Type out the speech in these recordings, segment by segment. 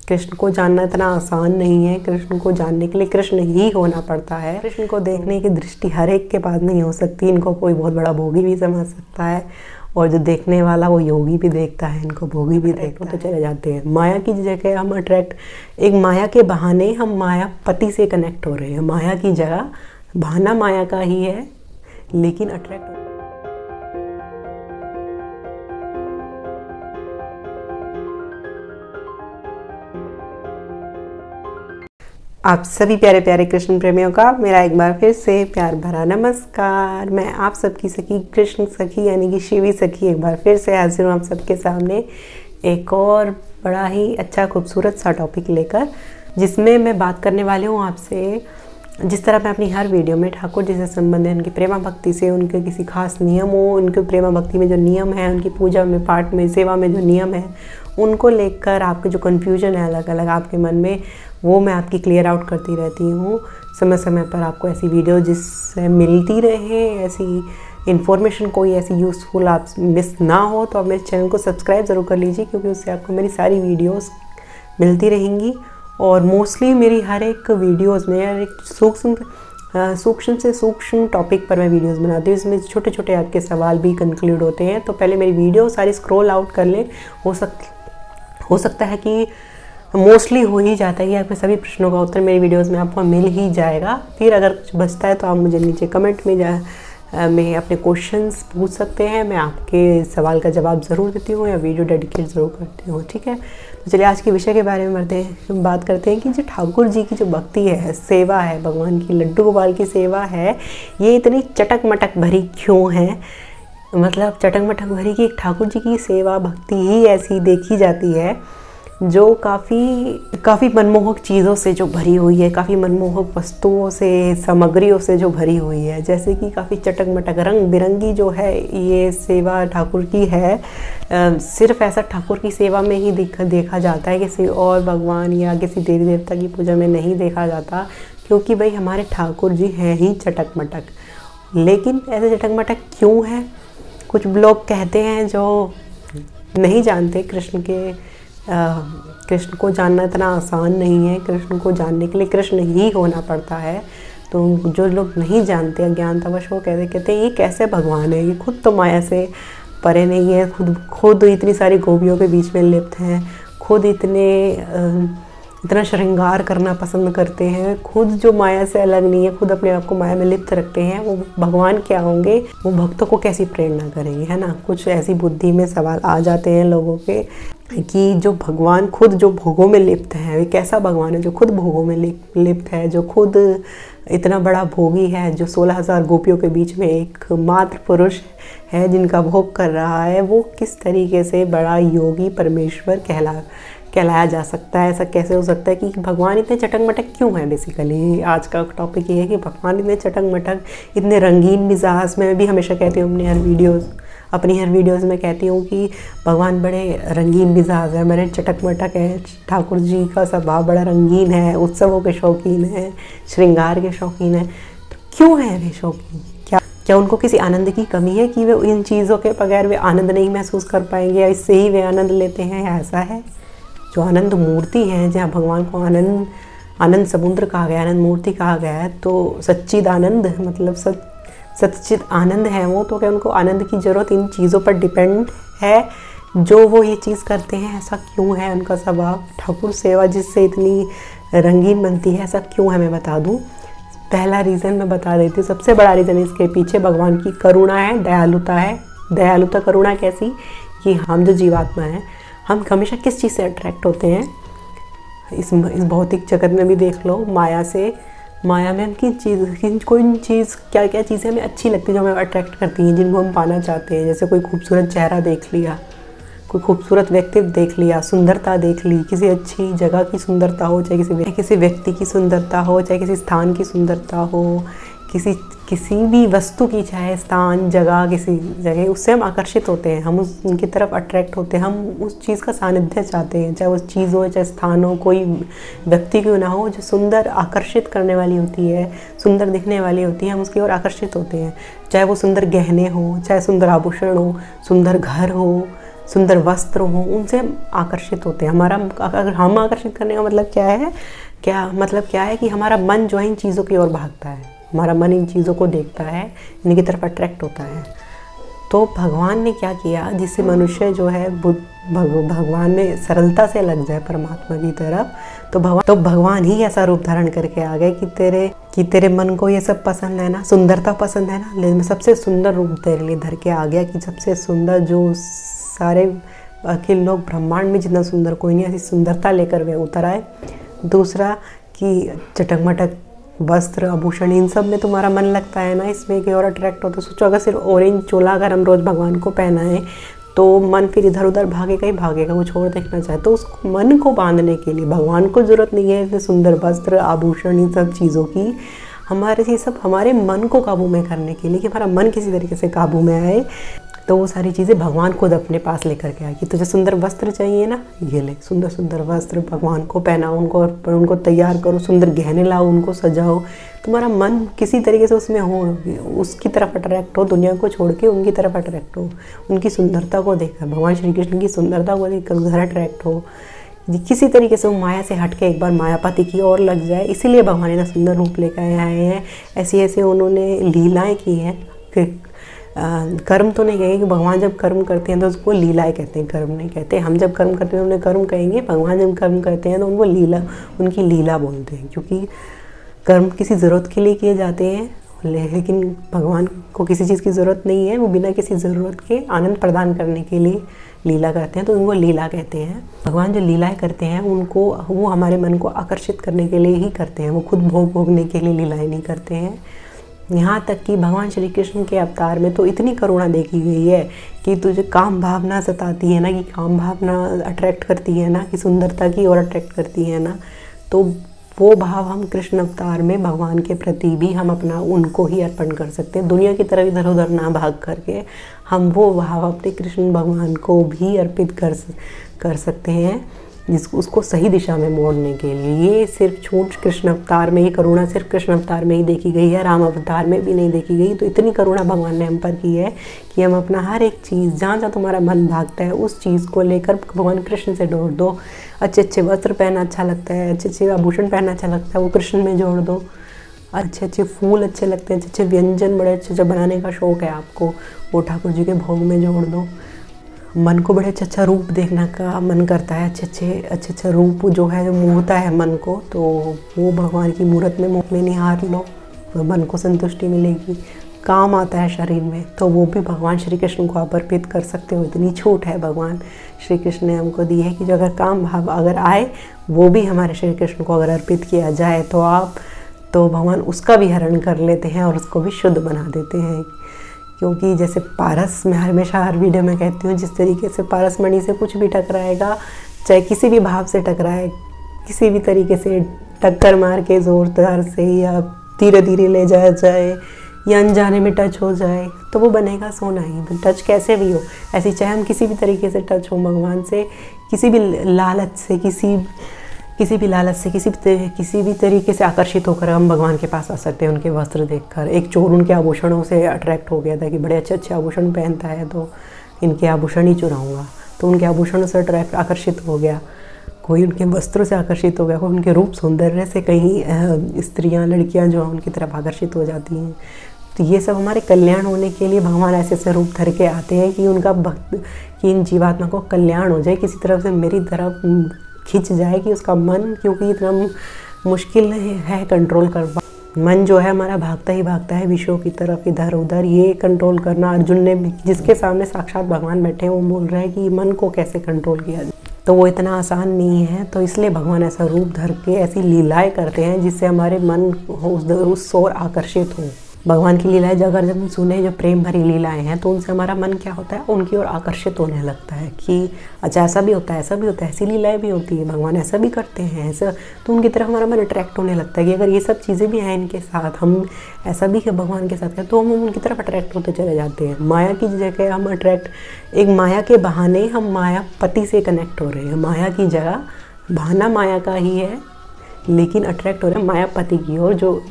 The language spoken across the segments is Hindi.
कृष्ण को जानना इतना आसान नहीं है। कृष्ण को जानने के लिए कृष्ण ही होना पड़ता है। कृष्ण को देखने की दृष्टि हर एक के पास नहीं हो सकती। इनको कोई बहुत बड़ा भोगी भी समझ सकता है और जो देखने वाला वो योगी भी देखता है, इनको भोगी भी देखता है, तो चले जाते हैं। माया की जगह हम एक माया के बहाने हम मायापति से कनेक्ट हो रहे हैं। माया की जगह बहाना माया का ही है, लेकिन अट्रैक्ट आप सभी प्यारे प्यारे कृष्ण प्रेमियों का मेरा एक बार फिर से प्यार भरा नमस्कार। मैं आप सबकी सखी कृष्ण सखी यानी कि शिवी सखी एक बार फिर से हाजिर हूँ आप सबके सामने एक और बड़ा ही अच्छा खूबसूरत सा टॉपिक लेकर, जिसमें मैं बात करने वाली हूँ आपसे। जिस तरह मैं अपनी हर वीडियो में ठाकुर जी से संबंधित उनकी प्रेमा भक्ति से, उनके किसी खास नियमों, उनके प्रेमा भक्ति में जो नियम है, उनकी पूजा में, पाठ में, सेवा में जो नियम है, उनको लेकर आपके जो कन्फ्यूजन है अलग अलग आपके मन में, वो मैं आपकी क्लियर आउट करती रहती हूँ समय समय पर। आपको ऐसी वीडियो जिससे मिलती रहे, ऐसी इन्फॉर्मेशन कोई ऐसी यूज़फुल आप मिस ना हो, तो आप मेरे चैनल को सब्सक्राइब ज़रूर कर लीजिए, क्योंकि उससे आपको मेरी सारी वीडियोस मिलती रहेंगी। और मोस्टली मेरी हर एक वीडियोस में हर एक सूक्ष्म से सूक्ष्म टॉपिक पर मैं वीडियोस बनाती हूँ। इसमें छोटे छोटे आपके सवाल भी कंक्लूड होते हैं। तो पहले मेरी वीडियो सारी स्क्रॉल आउट कर लें। हो सकता है कि मोस्टली हो ही जाता है कि आपके सभी प्रश्नों का उत्तर मेरी वीडियोस में आपको मिल ही जाएगा। फिर अगर कुछ बचता है तो आप मुझे नीचे कमेंट में अपने क्वेश्चंस पूछ सकते हैं। मैं आपके सवाल का जवाब ज़रूर देती हूँ या वीडियो डेडिकेट ज़रूर करती हूँ, ठीक है। तो चलिए आज के विषय के बारे में बात करते हैं कि जो ठाकुर जी की जो भक्ति है, सेवा है, भगवान की लड्डू गोपाल की सेवा है, ये इतनी चटक मटक भरी क्यों है। मतलब चटक मटक भरी कि ठाकुर जी की सेवा भक्ति ही ऐसी देखी जाती है जो काफ़ी मनमोहक चीज़ों से जो भरी हुई है, काफ़ी मनमोहक वस्तुओं से, सामग्रियों से जो भरी हुई है। जैसे कि काफ़ी चटक मटक रंग बिरंगी जो है ये सेवा ठाकुर की है। सिर्फ ऐसा ठाकुर की सेवा में ही देखा जाता है, किसी और भगवान या किसी देवी देवता की पूजा में नहीं देखा जाता, क्योंकि भाई हमारे ठाकुर जी हैं ही चटक मटक। लेकिन ऐसे चटक मटक क्यों है? कुछ लोग कहते हैं जो नहीं जानते कृष्ण को जानना इतना आसान नहीं है। कृष्ण को जानने के लिए कृष्ण ही होना पड़ता है। तो जो लोग नहीं जानते, अज्ञानतावश, वो कहते हैं ये कैसे भगवान है, ये खुद तो माया से परे नहीं है, खुद इतनी सारी गोपियों के बीच में लिप्त हैं, खुद इतना श्रृंगार करना पसंद करते हैं, खुद जो माया से अलग नहीं है, खुद अपने आप को माया में लिप्त रखते हैं, वो भगवान क्या होंगे, वो भक्तों को कैसी प्रेरणा करेंगे, है ना। कुछ ऐसी बुद्धि में सवाल आ जाते हैं लोगों के कि जो भगवान खुद जो भोगों में लिप्त है, वे कैसा भगवान है जो खुद भोगों में लिप्त है, जो खुद इतना बड़ा भोगी है, जो 16,000 गोपियों के बीच में एक मात्र पुरुष है जिनका भोग कर रहा है, वो किस तरीके से बड़ा योगी परमेश्वर कहलाया जा सकता है। ऐसा कैसे हो सकता है कि भगवान इतने चटक मटक क्यों हैं। बेसिकली आज का टॉपिक ये है कि भगवान इतने चटक मटक, इतने रंगीन मिजाज। मैं भी हमेशा कहती हूँ अपनी हर वीडियोस में कहती हूँ कि भगवान बड़े रंगीन मिजाज है, बड़े चटक मटक है। ठाकुर जी का स्वभाव बड़ा रंगीन है, उत्सवों के शौकीन है, श्रृंगार के शौकीन है। तो क्यों है वे शौकीन? क्या उनको किसी आनंद की कमी है कि वे इन चीज़ों के बगैर वे आनंद नहीं महसूस कर पाएंगे, या इससे ही वे आनंद लेते हैं? ऐसा है। जो आनंद मूर्ति है, जहाँ भगवान को आनंद समुद्र कहा गया, आनंद मूर्ति कहा गया है, तो सच्चिद आनंद मतलब सच्चिद आनंद है वो। तो क्या उनको आनंद की ज़रूरत इन चीज़ों पर डिपेंड है जो वो ये चीज़ करते हैं? ऐसा क्यों है उनका स्वभाव? ठाकुर सेवा जिससे इतनी रंगीन बनती है, ऐसा क्यों है? मैं बता दूँ। पहला रीज़न मैं बता देती हूँ। सबसे बड़ा रीज़न इसके पीछे भगवान की करुणा है, दयालुता है। दयालुता, करुणा कैसी कि हम जो जीवात्मा हैं, हम हमेशा किस चीज़ से अट्रैक्ट होते हैं? इस भौतिक जगत में भी देख लो, माया में हम कोई चीज़ क्या चीज़ें हमें अच्छी लगती है, जो हमें अट्रैक्ट करती हैं, जिनको हम पाना चाहते हैं। जैसे कोई खूबसूरत चेहरा देख लिया, कोई खूबसूरत व्यक्तित्व देख लिया, सुंदरता देख ली, किसी अच्छी जगह की सुंदरता हो, चाहे किसी व्यक्ति की सुंदरता हो, चाहे किसी स्थान की सुंदरता हो, किसी भी वस्तु की, चाहे स्थान, जगह, किसी जगह, उससे हम आकर्षित होते हैं, हम उनकी तरफ अट्रैक्ट होते हैं, हम उस चीज़ का सानिध्य चाहते हैं। चाहे वो चीज़ हो, चाहे स्थान हो, कोई व्यक्ति क्यों ना हो, जो सुंदर आकर्षित करने वाली होती है, सुंदर दिखने वाली होती है, हम उसकी ओर आकर्षित होते हैं। चाहे वो सुंदर गहने हो, चाहे सुंदर आभूषण हो, सुंदर घर हो, सुंदर वस्त्र हों, उनसे हम आकर्षित होते हैं। हमारा अगर हम आकर्षित करने का मतलब क्या है, क्या है कि हमारा मन जो है इन चीज़ों की ओर भागता है, हमारा मन इन चीज़ों को देखता है, इनकी तरफ अट्रैक्ट होता है। तो भगवान ने क्या किया, जिससे मनुष्य जो है भगवान में सरलता से लग जाए परमात्मा की तरफ, तो भगवान ही ऐसा रूप धारण करके आ गए कि तेरे मन को ये सब पसंद है ना, सुंदरता पसंद है ना, लेकिन सबसे सुंदर रूप तेरे लिए धर के आ गया कि सबसे सुंदर जो सारे अखिल लोक ब्रह्मांड में जितना सुंदर कोई नहीं, ऐसी सुंदरता लेकर वे उतर आए। दूसरा कि चटक मटक वस्त्र आभूषण इन सब में तुम्हारा मन लगता है ना, इसमें कि और अट्रैक्ट हो। तो सोचो अगर सिर्फ ऑरेंज चोला अगर हम रोज़ भगवान को पहनाएं तो मन फिर इधर उधर भागेगा ही भागेगा, कुछ और देखना चाहे। तो उस मन को बांधने के लिए भगवान को ज़रूरत नहीं है इतने सुंदर वस्त्र आभूषण इन सब चीज़ों की, ये सब हमारे मन को काबू में करने के लिए, कि हमारा मन किसी तरीके से काबू में आए। तो वो सारी चीज़ें भगवान खुद अपने पास लेकर के आए कि तुझे सुंदर वस्त्र चाहिए ना, ये ले सुंदर सुंदर वस्त्र भगवान को पहनाओ, उनको तैयार करो, सुंदर गहने लाओ, उनको सजाओ, तुम्हारा मन किसी तरीके से उसमें हो, उसकी तरफ अट्रैक्ट हो, दुनिया को छोड़ के उनकी तरफ अट्रैक्ट हो, उनकी सुंदरता को देखकर, भगवान श्री कृष्ण की सुंदरता को देखकर उधर अट्रैक्ट हो, किसी तरीके से वो माया से हट के एक बार मायापति की ओर लग जाए। इसीलिए भगवान इतना सुंदर रूप लेकर आए हैं। ऐसे उन्होंने लीलाएँ की हैं। कर्म तो नहीं कहेंगे कि भगवान जब कर्म करते हैं तो उसको लीलाएँ कहते हैं, कर्म नहीं कहते। हम जब कर्म करते हैं उन्हें कर्म कहेंगे, भगवान जब कर्म करते हैं तो उनको उनकी लीला बोलते हैं, क्योंकि कर्म किसी ज़रूरत के लिए किए जाते हैं, लेकिन भगवान को किसी चीज़ की ज़रूरत नहीं है, वो बिना किसी ज़रूरत के आनंद प्रदान करने के लिए लीला करते हैं, तो उनको लीला कहते हैं। भगवान जो लीलाएँ करते हैं वो हमारे मन को आकर्षित करने के लिए ही करते हैं, वो खुद भोगने के लिए लीलाएँ नहीं करते हैं। यहाँ तक कि भगवान श्री कृष्ण के अवतार में तो इतनी करुणा देखी गई है कि तुझे काम भावना सताती है ना, कि काम भावना अट्रैक्ट करती है ना, कि सुंदरता की ओर अट्रैक्ट करती है ना, तो वो भाव हम कृष्ण अवतार में भगवान के प्रति भी हम अपना उनको ही अर्पण कर सकते हैं। दुनिया की तरफ इधर उधर ना भाग करके हम वो भाव अपने कृष्ण भगवान को भी अर्पित कर सकते हैं, उसको सही दिशा में मोड़ने के लिए। ये सिर्फ छूट कृष्ण अवतार में ही, करुणा सिर्फ कृष्ण अवतार में ही देखी गई है, राम अवतार में भी नहीं देखी गई। तो इतनी करुणा भगवान ने हम पर की है कि हम अपना हर एक चीज़, जहाँ जहाँ तुम्हारा मन भागता है उस चीज़ को लेकर भगवान कृष्ण से जोड़ दो। अच्छे अच्छे वस्त्र पहनना अच्छा लगता है, अच्छे अच्छे आभूषण पहनना अच्छा लगता है, वो कृष्ण में जोड़ दो। अच्छे अच्छे फूल अच्छे लगते हैं, अच्छे अच्छे व्यंजन बड़े अच्छे बनाने का शौक़ है आपको, वो ठाकुर जी के भोग में जोड़ दो। मन को बड़े अच्छा रूप देखने का मन करता है, अच्छे रूप जो है जो मोहता है मन को, तो वो भगवान की मूर्त में निहार लो, तो मन को संतुष्टि मिलेगी। काम आता है शरीर में, तो वो भी भगवान श्री कृष्ण को आप अर्पित कर सकते हो। इतनी छूट है भगवान श्री कृष्ण ने हमको दी है कि जो अगर काम भाव अगर आए, वो भी हमारे श्री कृष्ण को अगर अर्पित किया जाए तो भगवान उसका भी हरण कर लेते हैं और उसको भी शुद्ध बना देते हैं। क्योंकि जैसे पारस, मैं हमेशा हर वीडियो में कहती हूँ, जिस तरीके से पारस मणि से कुछ भी टकराएगा, चाहे किसी भी भाव से टकराए, किसी भी तरीके से टक्कर मार के ज़ोरदार से या धीरे धीरे ले जाया जाए या अनजाने में टच हो जाए, तो वो बनेगा सोना ही। टच कैसे भी हो, ऐसी चाहे हम किसी भी तरीके से टच हो भगवान से, किसी भी लालच से किसी भी तरीके से आकर्षित होकर हम भगवान के पास आ सकते हैं। उनके वस्त्र देखकर एक चोर उनके आभूषणों से अट्रैक्ट हो गया था कि बड़े अच्छे अच्छे आभूषण पहनता है, तो इनके आभूषण ही चुराऊँगा, तो उनके आभूषणों से आकर्षित हो गया। कोई उनके वस्त्रों से आकर्षित हो गया, कोई उनके रूप सौंदर्य से, कहीं स्त्रियाँ लड़कियाँ जो उनकी तरफ आकर्षित हो जाती हैं। तो ये सब हमारे कल्याण होने के लिए भगवान ऐसे रूप धर के आते हैं कि उनका भक्त, कि इन जीवात्मा को कल्याण हो जाए, किसी तरफ से मेरी तरफ खिंच जाए, कि उसका मन, क्योंकि इतना मुश्किल है कंट्रोल कर पा। मन जो है हमारा भागता ही भागता है विषयों की तरफ, इधर उधर। ये कंट्रोल करना, अर्जुन ने, जिसके सामने साक्षात भगवान बैठे हैं, वो बोल रहे हैं कि मन को कैसे कंट्रोल किया जाए, तो वो इतना आसान नहीं है। तो इसलिए भगवान ऐसा रूप धर के ऐसी लीलाएं करते हैं जिससे हमारे मन उस ओर आकर्षित हो। भगवान की लीलाएं अगर जब हम सुने, जो प्रेम भरी लीलाएं हैं, तो उनसे हमारा मन क्या होता है, उनकी ओर आकर्षित होने लगता है कि अच्छा ऐसा भी होता है, ऐसी लीलाएं भी होती है, भगवान ऐसा भी करते हैं, ऐसा। तो उनकी तरफ हमारा मन अट्रैक्ट होने लगता है कि अगर ये सब चीज़ें भी हैं इनके साथ, हम ऐसा भी भगवान के साथ हैं, तो हम उनकी तरफ अट्रैक्ट होते चले जाते हैं। माया की जगह हम एक माया के बहाने हम मायापति से कनेक्ट हो रहे हैं। माया की जगह बहाना माया का ही है, लेकिन अट्रैक्ट हो रहे हैं मायापति की ओर, जो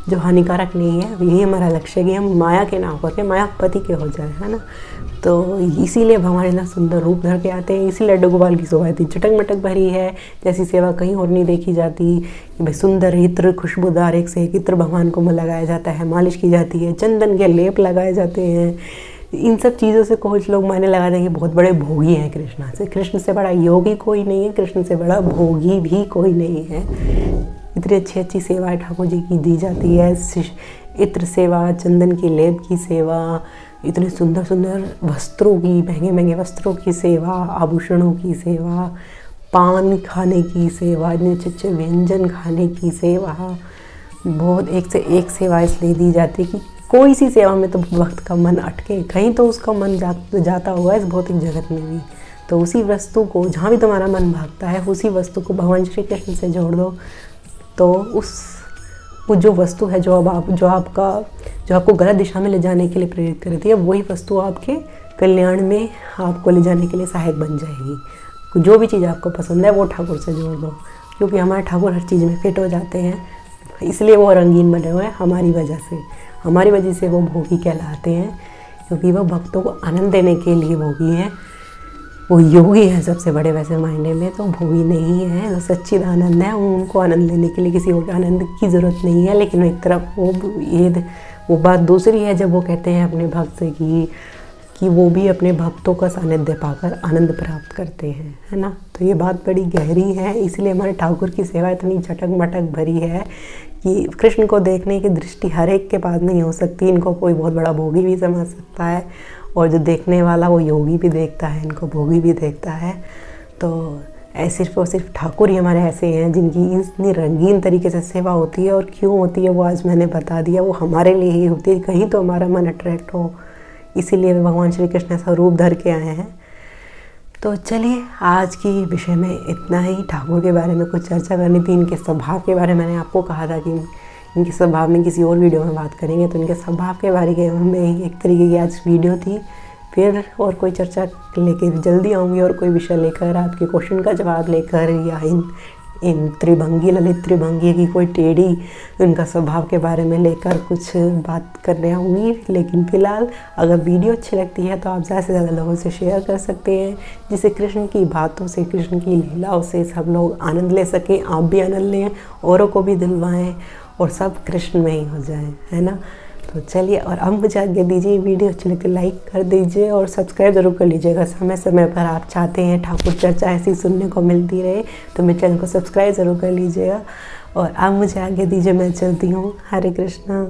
जो हानिकारक नहीं है। यही हमारा लक्ष्य है कि हम माया के ना होकर के मायापति के हो जाए, है ना। तो इसीलिए भगवान इतना सुंदर रूप धर के आते हैं। इसी लड्डू गोपाल की शोभा इतनी चटक मटक भरी है, जैसी सेवा कहीं और नहीं देखी जाती। कि भाई सुंदर इत्र, खुशबूदार एक से एक इत्र भगवान को लगाया जाता है, मालिश की जाती है, चंदन के लेप लगाए जाते हैं। इन सब चीज़ों से कुछ लोग मायने लगाते हैं कि बहुत बड़े भोगी हैं कृष्ण से बड़ा योगी कोई नहीं है, कृष्ण से बड़ा भोगी भी कोई नहीं है। इतनी अच्छी अच्छी सेवाएं ठाकुर जी की दी जाती है, इत्र सेवा, चंदन की लेप की सेवा, इतने सुंदर सुंदर वस्त्रों की, महंगे महंगे वस्त्रों की सेवा, आभूषणों की सेवा, पान खाने की सेवा, इतने अच्छे अच्छे व्यंजन खाने की सेवा, बहुत एक से एक सेवा इसलिए दी जाती है कि कोई सी सेवा में तो भक्त का मन अटके, कहीं तो उसका मन जाता होगा इस भौतिक जगत में भी। तो उसी वस्तु को, जहाँ भी तुम्हारा मन भागता है, उसी वस्तु को भगवान श्री कृष्ण से जोड़ दो, तो वो जो वस्तु है जो आपको गलत दिशा में ले जाने के लिए प्रेरित करती है, वही वस्तु आपके कल्याण में आपको ले जाने के लिए सहायक बन जाएगी। जो भी चीज़ आपको पसंद है वो ठाकुर से जोड़ दो, क्योंकि हमारे ठाकुर हर चीज़ में फिट हो जाते हैं, इसलिए वो रंगीन बने हुए हैं हमारी वजह से वो भोगी कहलाते हैं, क्योंकि वो भक्तों को आनंद देने के लिए भोगी हैं। वो योगी है सबसे बड़े वैसे मायने में, तो भोगी नहीं है। जो सच्चिदानंद है उनको आनंद लेने के लिए किसी और आनंद की ज़रूरत नहीं है। लेकिन एक तरफ वो बात दूसरी है जब वो कहते हैं अपने भक्त से कि वो भी अपने भक्तों का सानिध्य पाकर आनंद प्राप्त करते हैं, है ना। तो ये बात बड़ी गहरी है, इसलिए हमारे ठाकुर की सेवा इतनी चटक मटक भरी है कि कृष्ण को देखने की दृष्टि हर एक के पास नहीं हो सकती। इनको कोई बहुत बड़ा भोगी भी समझ सकता है, और जो देखने वाला वो योगी भी देखता है, इनको भोगी भी देखता है। तो सिर्फ और सिर्फ ठाकुर ही हमारे ऐसे हैं जिनकी इतनी रंगीन तरीके से सेवा होती है। और क्यों होती है वो आज मैंने बता दिया, वो हमारे लिए ही होती है, कहीं तो हमारा मन अट्रैक्ट हो, इसीलिए भगवान श्री कृष्ण ऐसा रूप धर के आए हैं। तो चलिए, आज की विषय में इतना ही। ठाकुर के बारे में कुछ चर्चा करनी थी, इनके स्वभाव के बारे में मैंने आपको कहा था कि इनके स्वभाव में किसी और वीडियो में बात करेंगे, तो इनके स्वभाव के बारे में एक तरीके की आज वीडियो थी। फिर और कोई चर्चा लेकर जल्दी आऊँगी, और कोई विषय लेकर, आपके क्वेश्चन का जवाब लेकर, या इन त्रिभंगी, ललित त्रिभंगी की कोई टेढ़ी उनका स्वभाव के बारे में लेकर कुछ बात करने आऊँगी। लेकिन फ़िलहाल अगर वीडियो अच्छी लगती है तो आप ज़्यादा से ज़्यादा लोगों से शेयर कर सकते हैं, जिससे कृष्ण की बातों से, कृष्ण की लीलाओं से सब लोग आनंद ले सकें, आप भी आनंद लें, औरों को भी दिलवाएं, और सब कृष्ण में ही हो जाए, है ना। तो चलिए, और अब मुझे आज्ञा दीजिए। वीडियो अच्छी लगे लाइक कर दीजिए और सब्सक्राइब ज़रूर कर लीजिएगा। समय समय पर आप चाहते हैं ठाकुर चर्चा ऐसी सुनने को मिलती रहे, तो मेरे चैनल को सब्सक्राइब ज़रूर कर लीजिएगा। और अब मुझे आज्ञा दीजिए, मैं चलती हूँ। हरे कृष्णा।